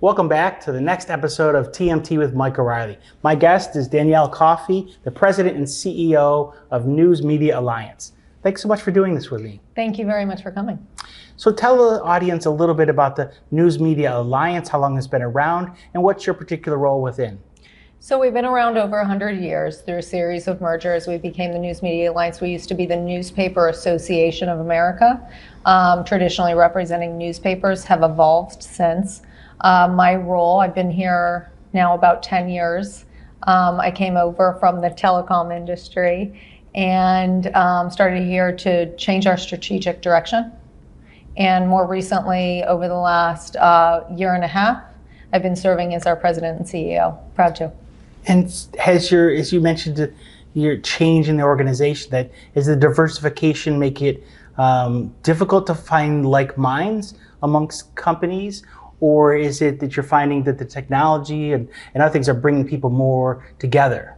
Welcome back to the next episode of TMT with Mike O'Reilly. My guest is Danielle Coffey, the President and CEO of News Media Alliance. Thanks so much for doing this with me. Thank you very much for coming. So tell the audience a little bit about the News Media Alliance, how long it's been around, and what's your particular role within? So we've been around over 100 years through a series of mergers. We became the News Media Alliance. We used to be the Newspaper Association of America, traditionally representing newspapers, have evolved since. My role, I've been here now about 10 years. I came over from the telecom industry and started here to change our strategic direction. And more recently, over the last year and a half, I've been serving as our president and CEO. Proud to. And has as you mentioned, your change in the organization, is the diversification make it difficult to find like minds amongst companies? Or is it that you're finding that the technology and other things are bringing people more together?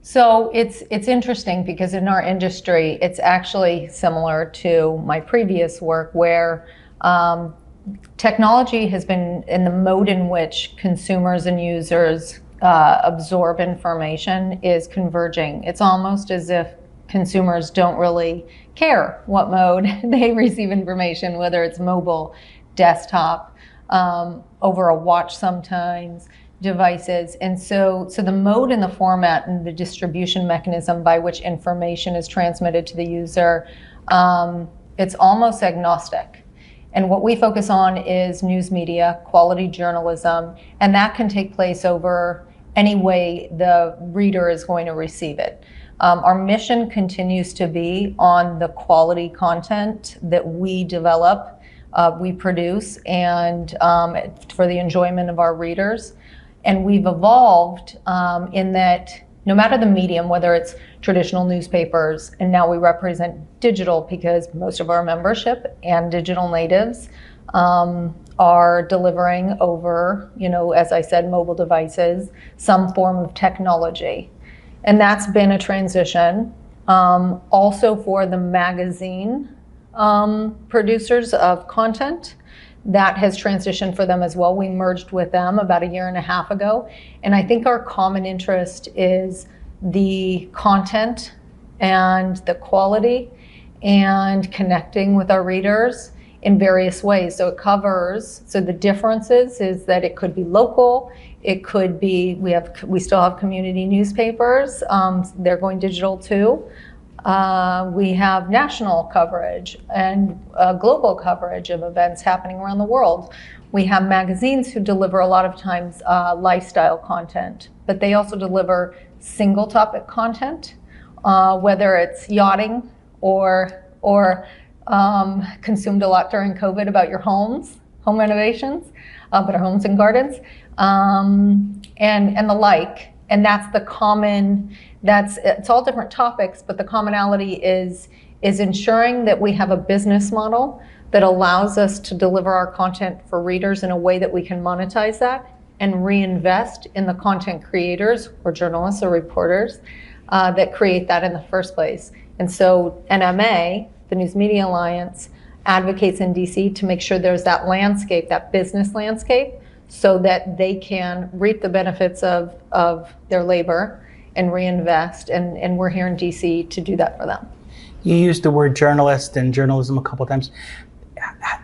So it's interesting because in our industry, it's actually similar to my previous work where technology has been in the mode in which consumers and users absorb information is converging. It's almost as if consumers don't really care what mode they receive information, whether it's mobile, desktop, over a watch sometimes, devices. And so the mode and the format and the distribution mechanism by which information is transmitted to the user, it's almost agnostic. And what we focus on is news media, quality journalism, and that can take place over any way the reader is going to receive it. Our mission continues to be on the quality content that we develop, we produce, and for the enjoyment of our readers. And we've evolved in that no matter the medium, whether it's traditional newspapers, and now we represent digital because most of our membership and digital natives are delivering over, as I said, mobile devices, some form of technology. And that's been a transition. Also for the magazine producers of content, that has transitioned for them as well. We merged with them about a year and a half ago. And I think our common interest is the content and the quality and connecting with our readers in various ways. So it covers, so the differences is that it could be local, it could be, we still have community newspapers, they're going digital too. We have national coverage and global coverage of events happening around the world. We have magazines who deliver a lot of times lifestyle content, but they also deliver single topic content, whether it's yachting or consumed a lot during COVID about your home renovations, but our homes and gardens, and the like. And that's the common, it's all different topics, but the commonality is ensuring that we have a business model that allows us to deliver our content for readers in a way that we can monetize that and reinvest in the content creators or journalists or reporters that create that in the first place. And so NMA, the News Media Alliance, advocates in DC to make sure there's that landscape, that business landscape, so that they can reap the benefits of their labor and reinvest. And we're here in DC to do that for them. You used the word journalist and journalism a couple of times.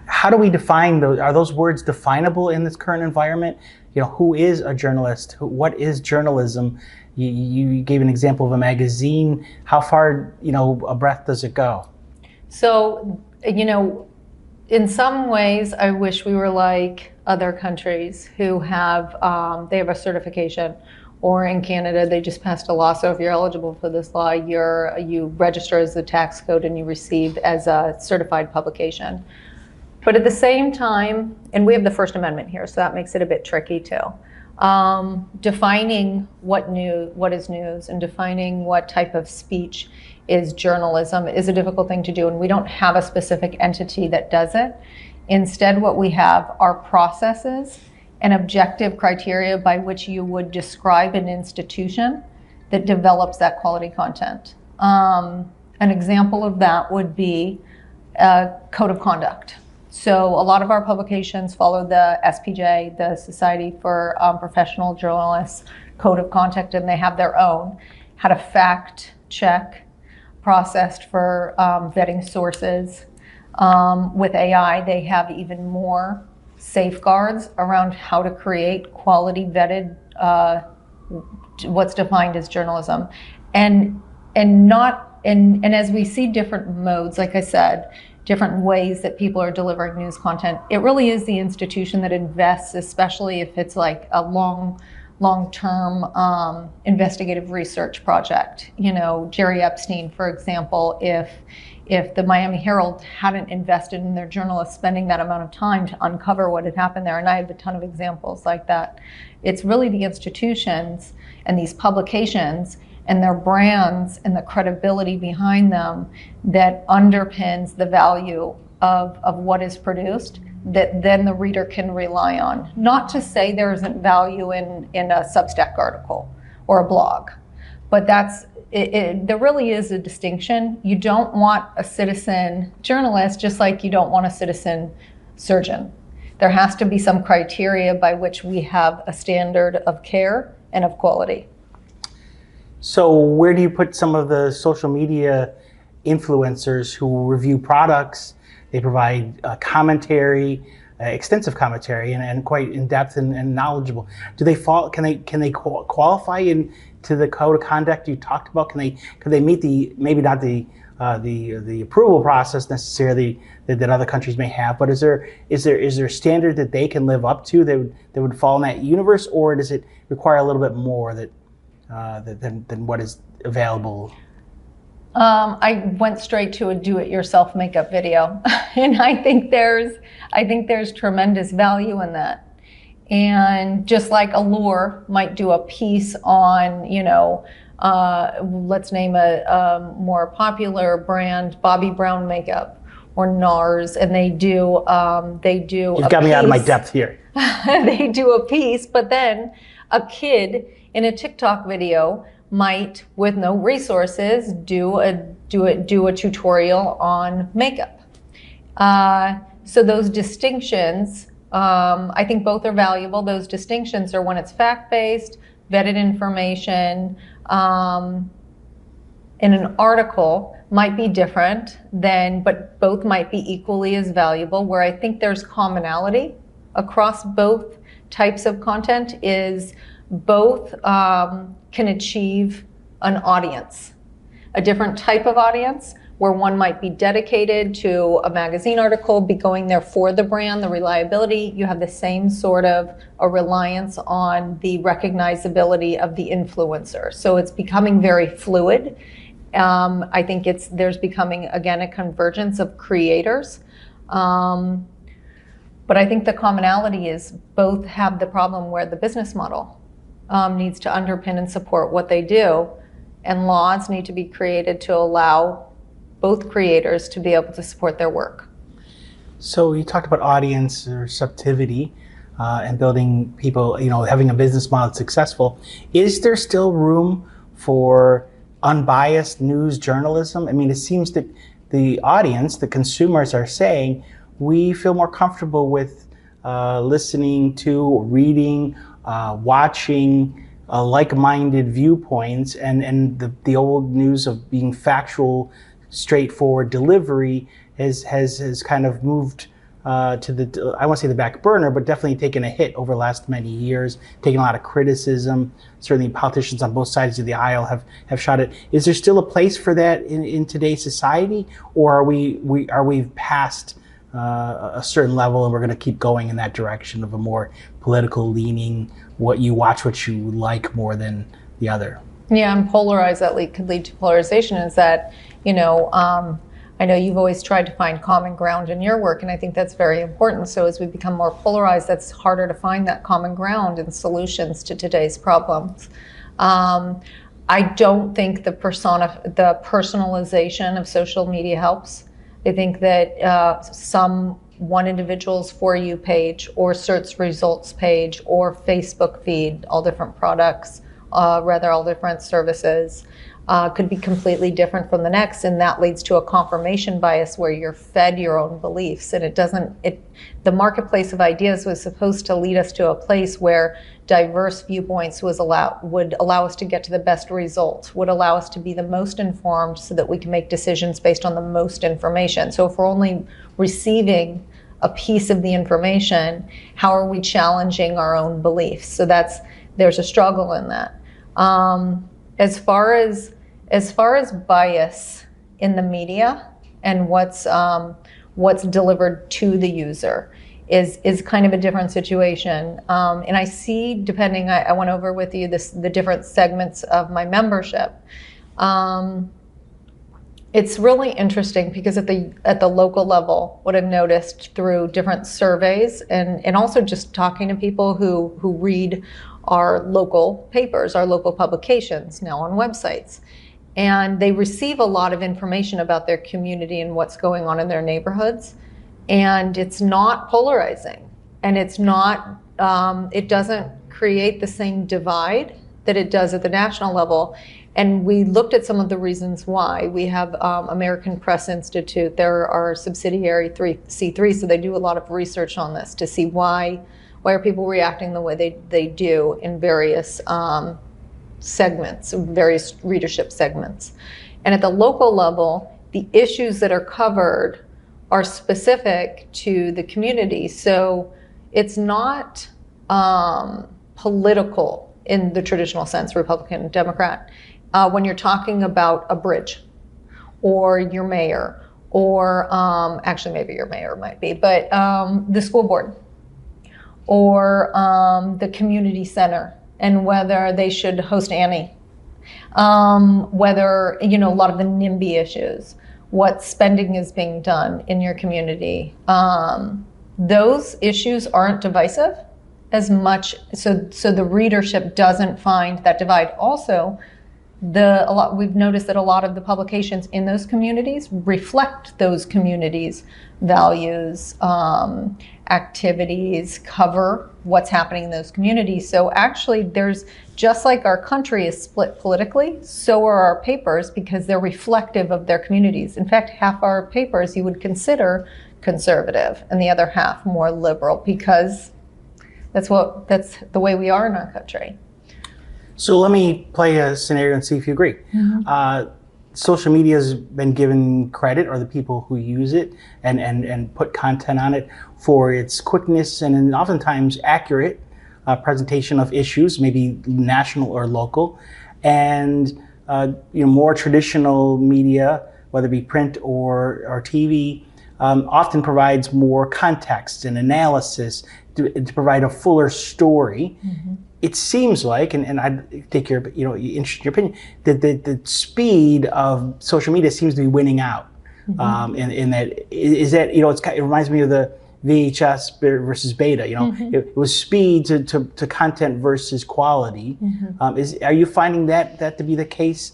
How do we define those? Are those words definable in this current environment? Who is a journalist? What is journalism? You gave an example of a magazine. How far, a breadth does it go? So, in some ways, I wish we were like other countries who have, they have a certification, or in Canada, they just passed a law. So if you're eligible for this law, you register as the tax code and you receive as a certified publication. But at the same time, and we have the First Amendment here, so that makes it a bit tricky too. Defining what is news and defining what type of speech is journalism is a difficult thing to do, and we don't have a specific entity that does it. Instead, what we have are processes and objective criteria by which you would describe an institution that develops that quality content. An example of that would be a code of conduct. So a lot of our publications follow the SPJ, the Society for Professional Journalists Code of Conduct, and they have their own how to fact check processed for vetting sources. With AI, they have even more safeguards around how to create quality vetted, what's defined as journalism, and as we see different modes, like I said, different ways that people are delivering news content, it really is the institution that invests, especially if it's like a long-term investigative research project. You know, Jerry Epstein, for example, if the Miami Herald hadn't invested in their journalists spending that amount of time to uncover what had happened there, and I have a ton of examples like that, it's really the institutions and these publications and their brands and the credibility behind them that underpins the value of what is produced, that then the reader can rely on. Not to say there isn't value in a Substack article or a blog, but there really is a distinction. You don't want a citizen journalist just like you don't want a citizen surgeon. There has to be some criteria by which we have a standard of care and of quality. So where do you put some of the social media influencers who review products? They provide commentary, extensive commentary, and quite in depth and knowledgeable. Do they fall? Can they qualify into the code of conduct you talked about? Can they meet maybe not the approval process necessarily that other countries may have, but is there a standard that they can live up to that would fall in that universe, or does it require a little bit more than what is available? I went straight to a do-it-yourself makeup video, and I think there's tremendous value in that. And just like Allure might do a piece on, let's name a more popular brand, Bobbi Brown makeup or NARS, and they do. You've got me out of my depth here. They do a piece, but then a kid in a TikTok video might, with no resources, do a tutorial on makeup. So those distinctions, I think both are valuable. Those distinctions are when it's fact-based, vetted information. In an article might be different but both might be equally as valuable. Where I think there's commonality across both types of content is both can achieve an audience, a different type of audience, where one might be dedicated to a magazine article, be going there for the brand, the reliability. You have the same sort of a reliance on the recognizability of the influencer. So it's becoming very fluid. I think there's becoming, again, a convergence of creators. But I think the commonality is both have the problem where the business model needs to underpin and support what they do, and laws need to be created to allow both creators to be able to support their work. So you talked about audience receptivity and building people, having a business model that's successful. Is there still room for unbiased news journalism? I mean, it seems that the audience, the consumers, are saying we feel more comfortable with listening to, reading, watching like-minded viewpoints, and the old news of being factual, straightforward delivery has kind of moved to the, I won't say the back burner, but definitely taken a hit over the last many years, taking a lot of criticism. Certainly politicians on both sides of the aisle have shot it. Is there still a place for that in today's society, or are we past a certain level and we're going to keep going in that direction of a more political leaning, what you like more than the other? Yeah, and polarized, that could lead to polarization, is that, I know you've always tried to find common ground in your work, and I think that's very important. So as we become more polarized, that's harder to find that common ground and solutions to today's problems. I don't think the personalization of social media helps. I think that one individual's For You page or search results page or Facebook feed, all different products, rather all different services, could be completely different from the next, and that leads to a confirmation bias where you're fed your own beliefs, and the marketplace of ideas was supposed to lead us to a place where diverse viewpoints would allow us to get to the best results, would allow us to be the most informed so that we can make decisions based on the most information. So if we're only receiving a piece of the information, how are we challenging our own beliefs? So there's a struggle in that. As far as bias in the media and what's delivered to the user is kind of a different situation. And I see, depending, I went over with you the different segments of my membership. It's really interesting because at the local level, what I've noticed through different surveys and also just talking to people who read our local papers, our local publications now on websites, and they receive a lot of information about their community and what's going on in their neighborhoods, and it's not polarizing, and it doesn't create the same divide that it does at the national level. And we looked at some of the reasons why. We have American Press Institute. They're our subsidiary C3, so they do a lot of research on this to see why are people reacting the way they do in various segments, various readership segments. And at the local level, the issues that are covered are specific to the community. So it's not political in the traditional sense, Republican, Democrat. When you're talking about a bridge or your mayor, or actually maybe your mayor might be, but the school board or the community center and whether they should host Annie, whether, a lot of the NIMBY issues, what spending is being done in your community. Those issues aren't divisive as much, so the readership doesn't find that divide. Also, we've noticed that a lot of the publications in those communities reflect those communities' values, activities, cover what's happening in those communities. So actually, there's, just like our country is split politically, so are our papers because they're reflective of their communities. In fact, half our papers you would consider conservative and the other half more liberal because that's the way we are in our country. So let me play a scenario and see if you agree. Mm-hmm. Social media has been given credit, or the people who use it and put content on it, for its quickness and oftentimes accurate presentation of issues, maybe national or local. And more traditional media, whether it be print or TV, often provides more context and analysis to provide a fuller story. Mm-hmm. It seems like, and I'd take your opinion, that the speed of social media seems to be winning out. Mm-hmm. In that, it reminds me of the VHS versus beta. Mm-hmm. It was speed to content versus quality. Mm-hmm. Are you finding that to be the case?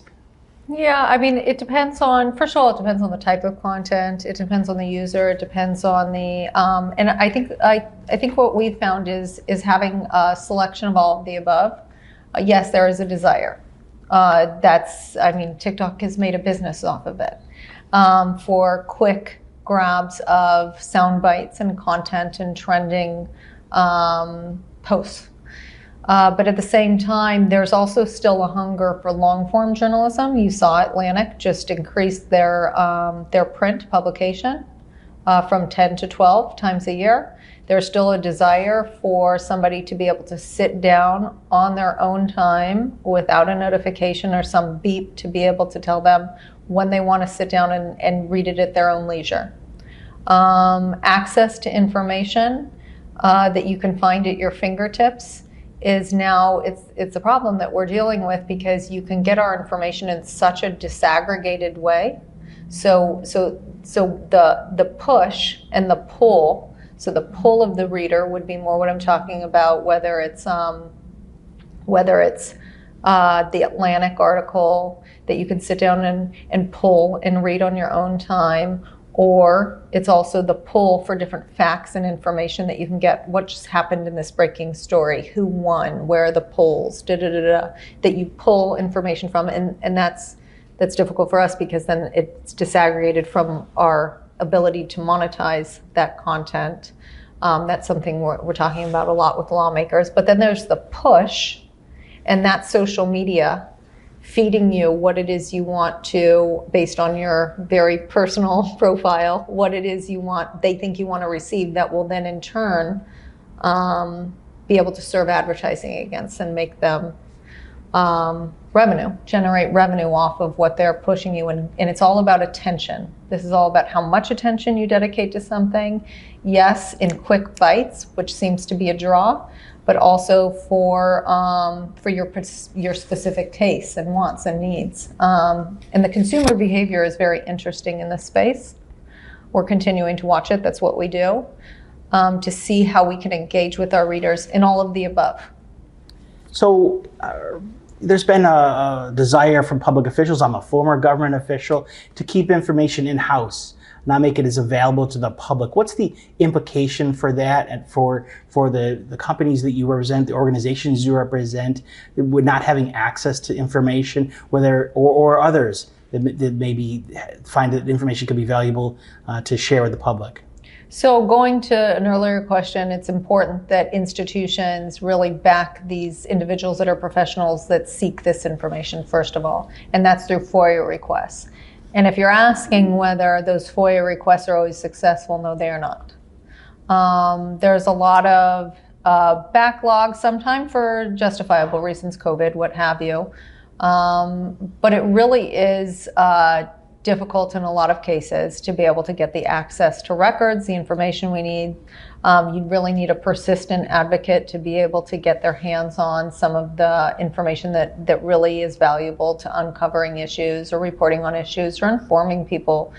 Yeah, I mean, it depends on, first of all, it depends on the type of content. It depends on the user. It depends on the, and I think what we've found is having a selection of all of the above. Yes, there is a desire. TikTok has made a business off of it for quick grabs of sound bites and content and trending posts. But at the same time, there's also still a hunger for long-form journalism. You saw Atlantic just increase their print publication from 10 to 12 times a year. There's still a desire for somebody to be able to sit down on their own time without a notification or some beep to be able to tell them when they want to sit down and read it at their own leisure. Access to information that you can find at your fingertips is now, it's a problem that we're dealing with because you can get our information in such a disaggregated way. So the push and the pull, so the pull of the reader would be more what I'm talking about, whether it's the Atlantic article that you can sit down and pull and read on your own time, or it's also the pull for different facts and information that you can get. What just happened in this breaking story? Who won? Where are the polls? That you pull information from, and that's difficult for us because then it's disaggregated from our ability to monetize that content. That's something we're talking about a lot with lawmakers. But then there's the push, and that's social media feeding you what it is you want to, based on your very personal profile, what it is they think you want to receive, that will then in turn be able to serve advertising against and make them generate revenue off of what they're pushing you. And it's all about attention. This is all about how much attention you dedicate to something. Yes, in quick bites, which seems to be a draw, but also for your specific tastes and wants and needs. And the consumer behavior is very interesting in this space. We're continuing to watch it. That's what we do, to see how we can engage with our readers in all of the above. So there's been a desire from public officials, I'm a former government official, to keep information in-house, not make it as available to the public. What's the implication for that and for the companies that you represent, the organizations you represent, with not having access to information, or others that maybe find that information could be valuable to share with the public? So going to an earlier question, it's important that institutions really back these individuals that are professionals that seek this information, first of all, and that's through FOIA requests. And if you're asking whether those FOIA requests are always successful, no, they are not. There's a lot of backlog, sometimes for justifiable reasons, COVID, what have you. But it really is difficult in a lot of cases to be able to get the access to records, the information we need. You'd really need a persistent advocate to be able to get their hands on some of the information that really is valuable to uncovering issues or reporting on issues or informing people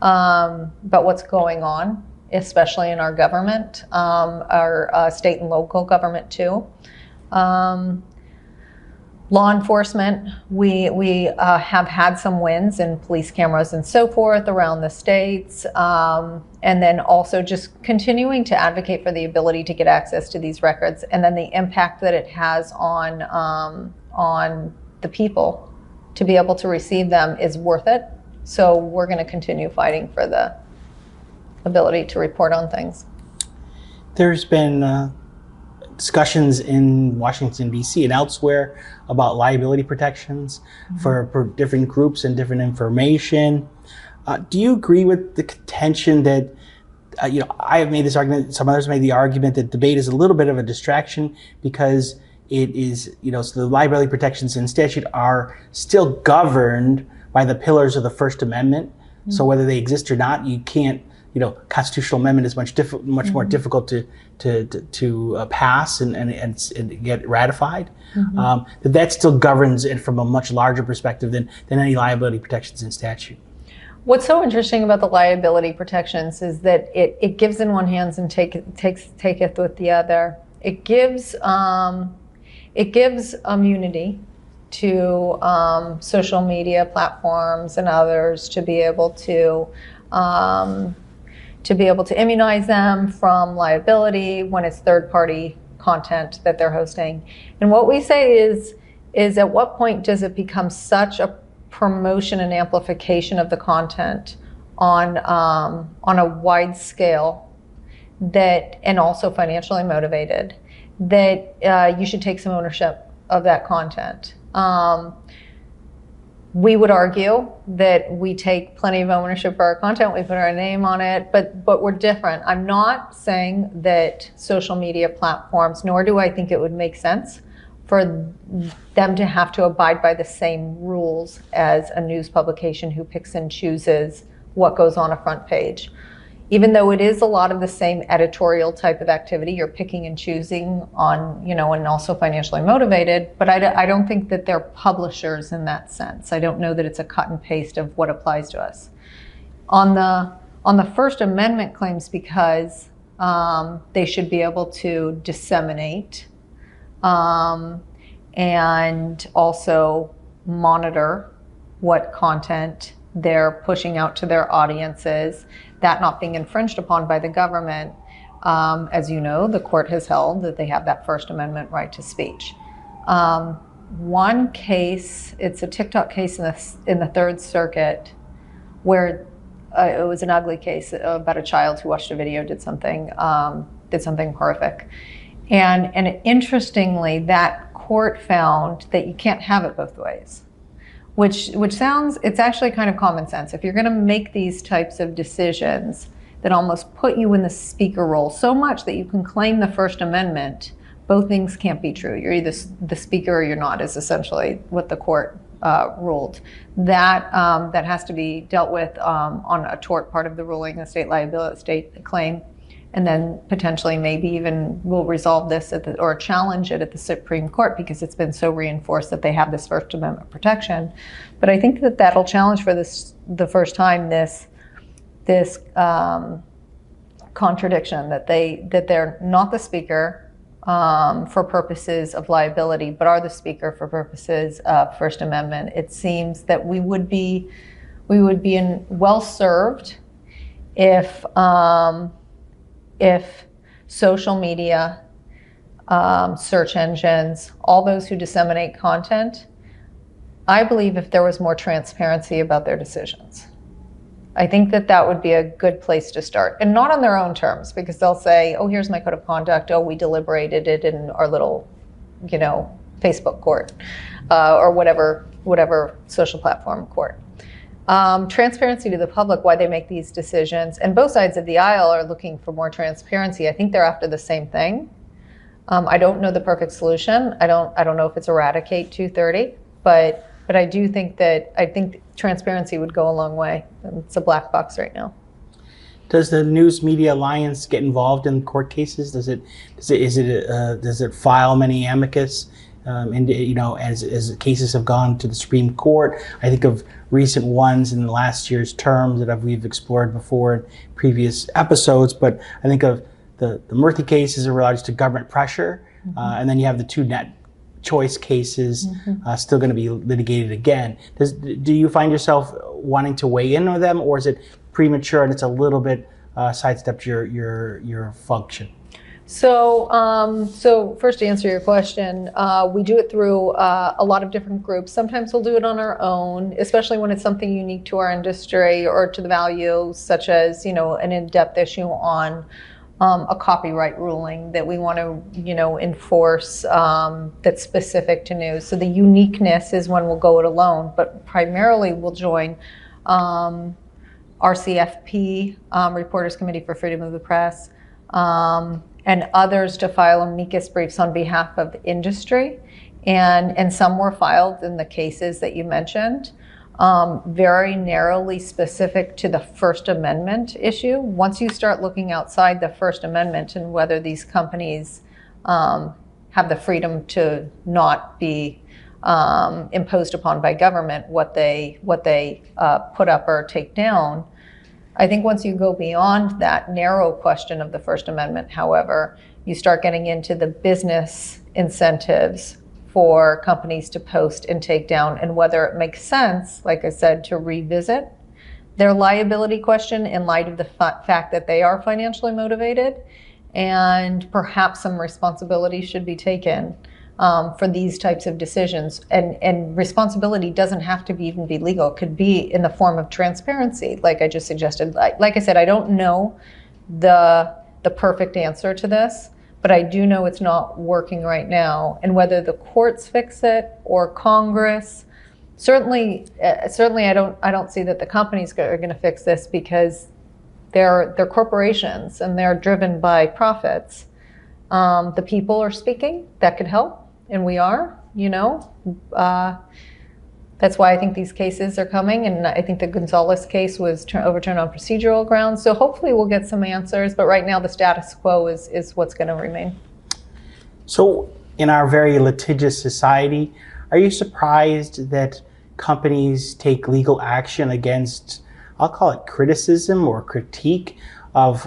about what's going on, especially in our government, our state and local government too. Law enforcement, we have had some wins in police cameras and so forth around the states, and then also just continuing to advocate for the ability to get access to these records, and then the impact that it has on the people to be able to receive them is worth it. So we're going to continue fighting for the ability to report on things. There's been discussions in Washington, D.C. and elsewhere about liability protections for different groups and different information. Do you agree with the contention that, I have made this argument, some others made the argument that debate is a little bit of a distraction because it is, so the liability protections in statute are still governed by the pillars of the First Amendment. So whether they exist or not, you can't, constitutional amendment is much more difficult to pass and get ratified. That still governs it from a much larger perspective than any liability protections in statute. What's so interesting about the liability protections is that it gives in one hand and taketh with the other. It gives immunity to social media platforms and others to be able to immunize them from liability when it's third-party content that they're hosting. And what we say is at what point does it become such a promotion and amplification of the content on a wide scale that, and also financially motivated, that you should take some ownership of that content. We would argue that we take plenty of ownership for our content. We put our name on it, but we're different. I'm not saying that social media platforms, nor do I think it would make sense for them to have to abide by the same rules as a news publication who picks and chooses what goes on a front page. Even though it is a lot of the same editorial type of activity, you're picking and choosing on, and also financially motivated, but I don't think that they're publishers in that sense. I don't know that it's a cut and paste of what applies to us. On the First Amendment claims, because they should be able to disseminate and also monitor what content they're pushing out to their audiences, that not being infringed upon by the government. As you know, the court has held that they have that First Amendment right to speech. One case, it's a TikTok case in the Third Circuit, where it was an ugly case about a child who watched a video, did something horrific. And interestingly, that court found that you can't have it both ways, which sounds, it's actually kind of common sense. If you're going to make these types of decisions that almost put you in the speaker role so much that you can claim the First Amendment, both things can't be true. You're either the speaker or you're not, is essentially what the court ruled. That has to be dealt with on a tort part of the ruling, a state liability, state claim, and then potentially maybe even we'll resolve this or challenge it at the Supreme Court, because it's been so reinforced that they have this First Amendment protection. But I think that that'll challenge for the first time this contradiction that they're not the speaker for purposes of liability, but are the speaker for purposes of First Amendment. It seems that we would be well served if social media, search engines, all those who disseminate content, I believe if there was more transparency about their decisions. I think that would be a good place to start, and not on their own terms, because they'll say, oh, here's my code of conduct. Oh, we deliberated it in our little, Facebook court, or whatever social platform court. Transparency to the public, why they make these decisions, and both sides of the aisle are looking for more transparency. I think they're after the same thing. I don't know the perfect solution. I don't know if it's eradicate 230, but I do think transparency would go a long way. It's a black box right now. Does the News Media Alliance get involved in court cases? Does it file many amicus? As cases have gone to the Supreme Court, I think of recent ones in the last year's terms that we've explored before in previous episodes. But I think of the Murthy cases in regards to government pressure, and then you have the two net choice cases still going to be litigated again. Do you find yourself wanting to weigh in on them, or is it premature and it's a little bit sidestepped your function? So first, to answer your question, we do it through a lot of different groups. Sometimes we'll do it on our own, especially when it's something unique to our industry or to the values, such as an in-depth issue on a copyright ruling that we want to enforce that's specific to news. So the uniqueness is when we'll go it alone, but primarily we'll join RCFP, Reporters Committee for Freedom of the Press, and others to file amicus briefs on behalf of industry. And some were filed in the cases that you mentioned, very narrowly specific to the First Amendment issue. Once you start looking outside the First Amendment and whether these companies have the freedom to not be imposed upon by government what they put up or take down, I think once you go beyond that narrow question of the First Amendment, however, you start getting into the business incentives for companies to post and take down, and whether it makes sense, like I said, to revisit their liability question in light of the fact that they are financially motivated, and perhaps some responsibility should be taken for these types of decisions. And responsibility doesn't have to even be legal. It could be in the form of transparency, like I just suggested. Like I said, I don't know the perfect answer to this, but I do know it's not working right now. And whether the courts fix it or Congress, certainly I don't see that the companies are going to fix this, because they're corporations and they're driven by profits. The people are speaking. That could help, and we are. That's why I think these cases are coming, and I think the Gonzalez case was overturned on procedural grounds. So hopefully we'll get some answers, but right now the status quo is what's going to remain. So in our very litigious society, are you surprised that companies take legal action against, I'll call it criticism or critique of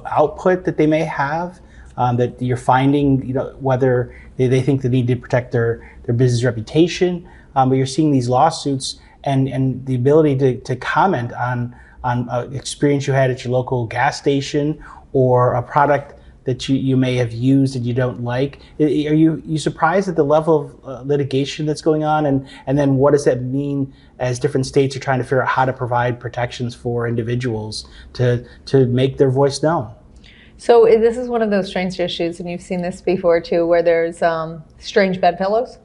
output that they may have, that you're finding, whether they think they need to protect their business reputation, but you're seeing these lawsuits and the ability to comment on an experience you had at your local gas station or a product that you may have used and you don't like. Are you surprised at the level of litigation that's going on? And then what does that mean as different states are trying to figure out how to provide protections for individuals to make their voice known? So this is one of those strange issues, and you've seen this before too, where there's strange bedfellows,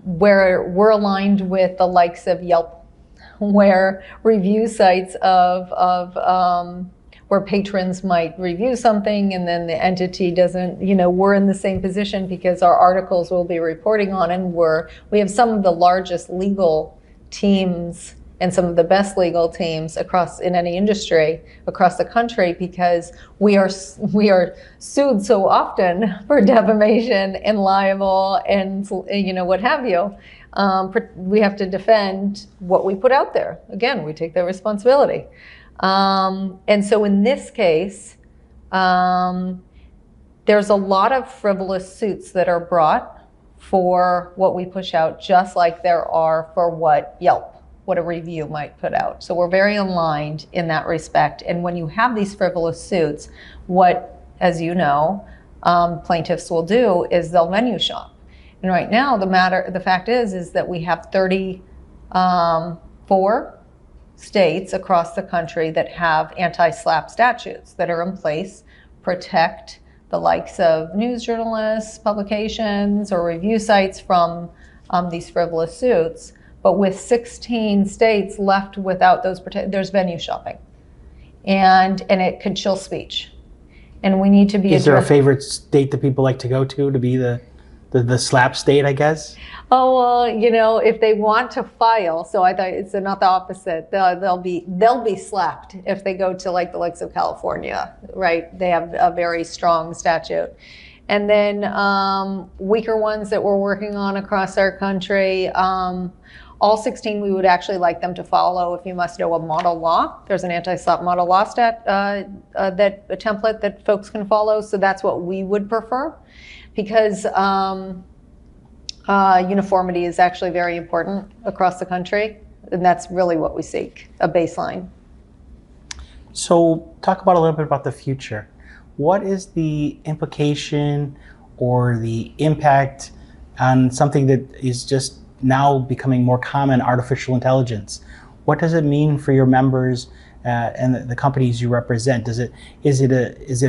where we're aligned with the likes of Yelp, where review sites of where patrons might review something and then the entity doesn't, we're in the same position because our articles will be reporting on, and we have some of the largest legal teams and some of the best legal teams in any industry across the country, because we are sued so often for defamation and libel and what have you. We have to defend what we put out there. Again, we take that responsibility. And so in this case, there's a lot of frivolous suits that are brought for what we push out, just like there are for what a review might put out. So we're very aligned in that respect. And when you have these frivolous suits, what, as you know, plaintiffs will do is they'll venue shop. And right now, the fact is that we have 34 states across the country that have anti-SLAPP statutes that are in place, protect the likes of news journalists, publications, or review sites from these frivolous suits. But with 16 states left without those there's venue shopping, and it could chill speech. And we need to be. Is there a favorite state that people like to go to be the SLAPP state, I guess? Oh, well, if they want to file, so I thought it's not the opposite. They'll be slapped if they go to like the likes of California, right? They have a very strong statute. And then weaker ones that we're working on across our country, all 16 we would actually like them to follow. If you must know a model law, there's an anti-SLAPP model law a template that folks can follow. So that's what we would prefer, because uniformity is actually very important across the country, and that's really what we seek, a baseline. So talk about a little bit about the future. What is the implication or the impact on something that is just now becoming more common, artificial intelligence? What does it mean for your members and the companies you represent? Is it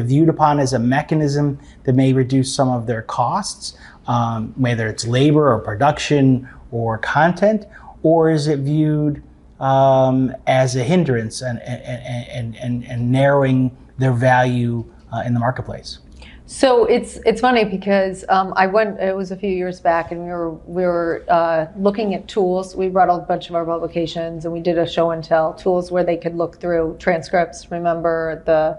viewed upon as a mechanism that may reduce some of their costs, whether it's labor or production or content, or is it viewed as a hindrance and narrowing their value in the marketplace? So it's funny because it was a few years back, and we were looking at tools. We brought a bunch of our publications and we did a show and tell, tools where they could look through transcripts. Remember the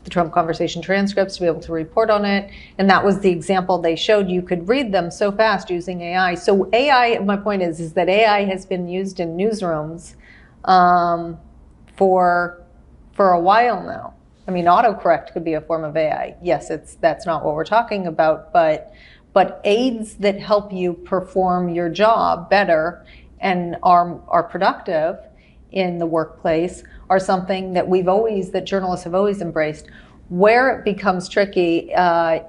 Trump conversation transcripts, to be able to report on it. And that was the example they showed. You could read them so fast using AI. So AI, my point is that AI has been used in newsrooms for a while now. I mean, autocorrect could be a form of AI. Yes, that's not what we're talking about, but aids that help you perform your job better and are productive in the workplace are something that journalists have always embraced. Where it becomes tricky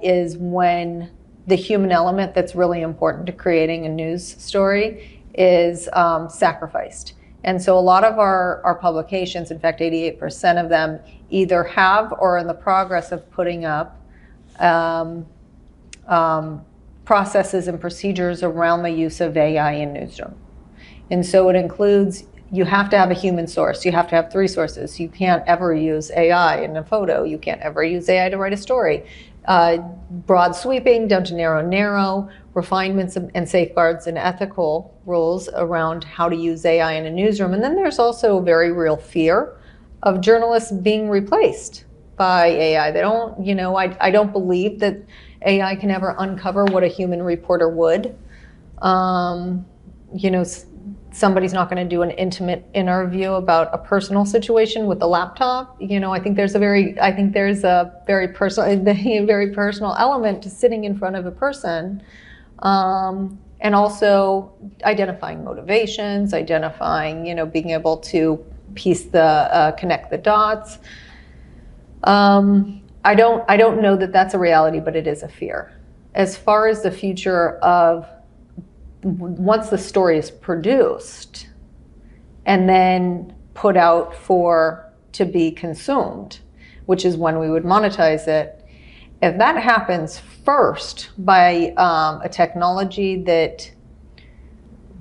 is when the human element that's really important to creating a news story is sacrificed. And so a lot of our publications, in fact, 88% of them, either have or are in the progress of putting up processes and procedures around the use of AI in newsroom. And so it includes, you have to have a human source. You have to have 3 sources. You can't ever use AI in a photo. You can't ever use AI to write a story. Broad sweeping down to narrow, refinements and safeguards and ethical rules around how to use AI in a newsroom. And then there's also a very real fear of journalists being replaced by AI. They don't, I don't believe that AI can ever uncover what a human reporter would. Somebody's not going to do an intimate interview about a personal situation with a laptop. I think there's a very personal element to sitting in front of a person And also identifying motivations, identifying, being able to connect the dots. I don't know that that's a reality, but it is a fear. As far as the future of once the story is produced and then put out to be consumed, which is when we would monetize it. If that happens first by a technology that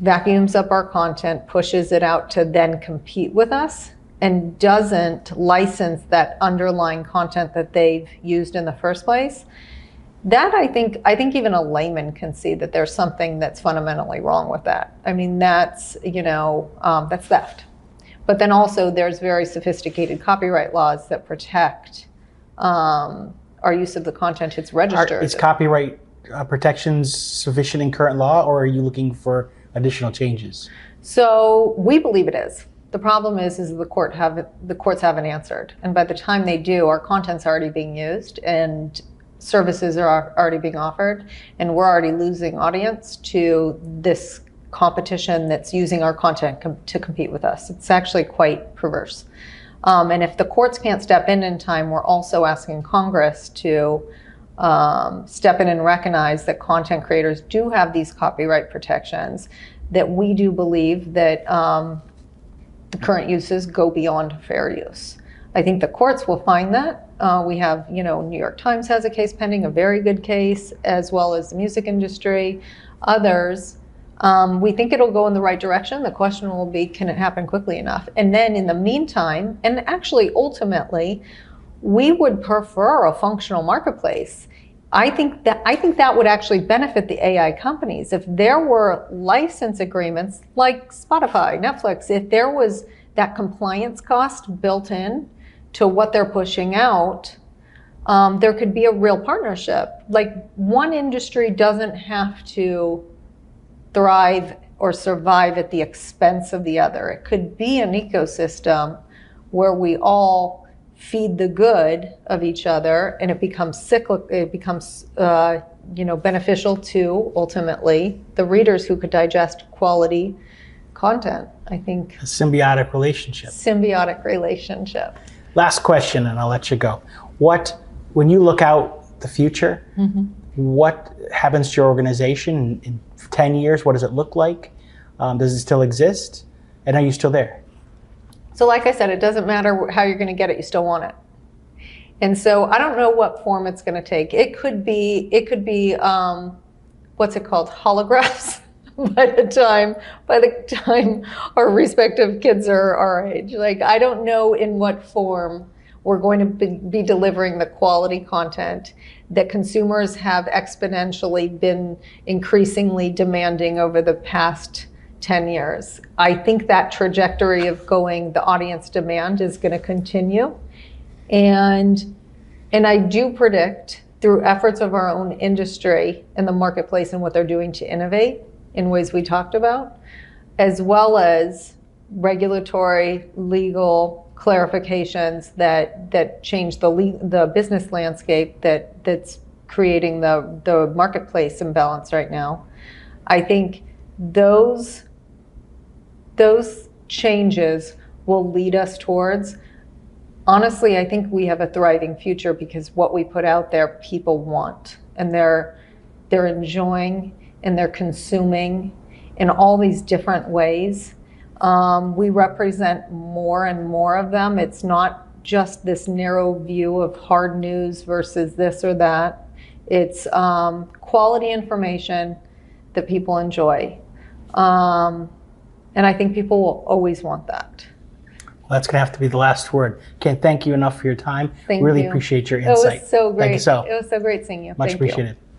vacuums up our content, pushes it out to then compete with us, and doesn't license that underlying content that they've used in the first place, that I think even a layman can see that there's something that's fundamentally wrong with that. I mean, that's theft. But then also there's very sophisticated copyright laws that protect our use of the content. It's registered. Is copyright protections sufficient in current law, or are you looking for additional changes? So we believe it is. The problem is the courts haven't answered, and by the time they do, our content's already being used, and services are already being offered, and we're already losing audience to this competition that's using our content to compete with us. It's actually quite perverse. And if the courts can't step in time, we're also asking Congress to step in and recognize that content creators do have these copyright protections, that we do believe that the current uses go beyond fair use. I think the courts will find that. We have, New York Times has a case pending, a very good case, as well as the music industry, others. We think it'll go in the right direction. The question will be, can it happen quickly enough? And then in the meantime, and actually ultimately, we would prefer a functional marketplace. I think that would actually benefit the AI companies. If there were license agreements like Spotify, Netflix, if there was that compliance cost built in to what they're pushing out, there could be a real partnership. Like, one industry doesn't have to thrive or survive at the expense of the other. It could be an ecosystem where we all feed the good of each other, and it becomes cyclical. It becomes beneficial to ultimately the readers who could digest quality content. I think a symbiotic relationship. Last question, and I'll let you go. When you look out the future, what happens to your organization in 10 years? What does it look like? Does it still exist? And are you still there? So like I said, it doesn't matter how you're going to get it, you still want it. And so I don't know what form it's going to take. It could be what's it called? Holographs by the time our respective kids are our age. Like, I don't know in what form we're going to be delivering the quality content that consumers have exponentially been increasingly demanding over the past 10 years. I think that trajectory of the audience demand is going to continue. And I do predict, through efforts of our own industry and the marketplace and what they're doing to innovate in ways we talked about, as well as regulatory, legal clarifications that change the business landscape that's creating the marketplace imbalance right now. I think those changes will lead us towards, honestly, I think we have a thriving future, because what we put out there, people want, and they're enjoying, and they're consuming in all these different ways. We represent more and more of them. It's not just this narrow view of hard news versus this or that. It's quality information that people enjoy. And I think people will always want that. Well, that's going to have to be the last word. Can't thank you enough for your time. Thank really you. appreciate your insight. It was so great. Thank you so. It was so great seeing you. Much Thank appreciated. You.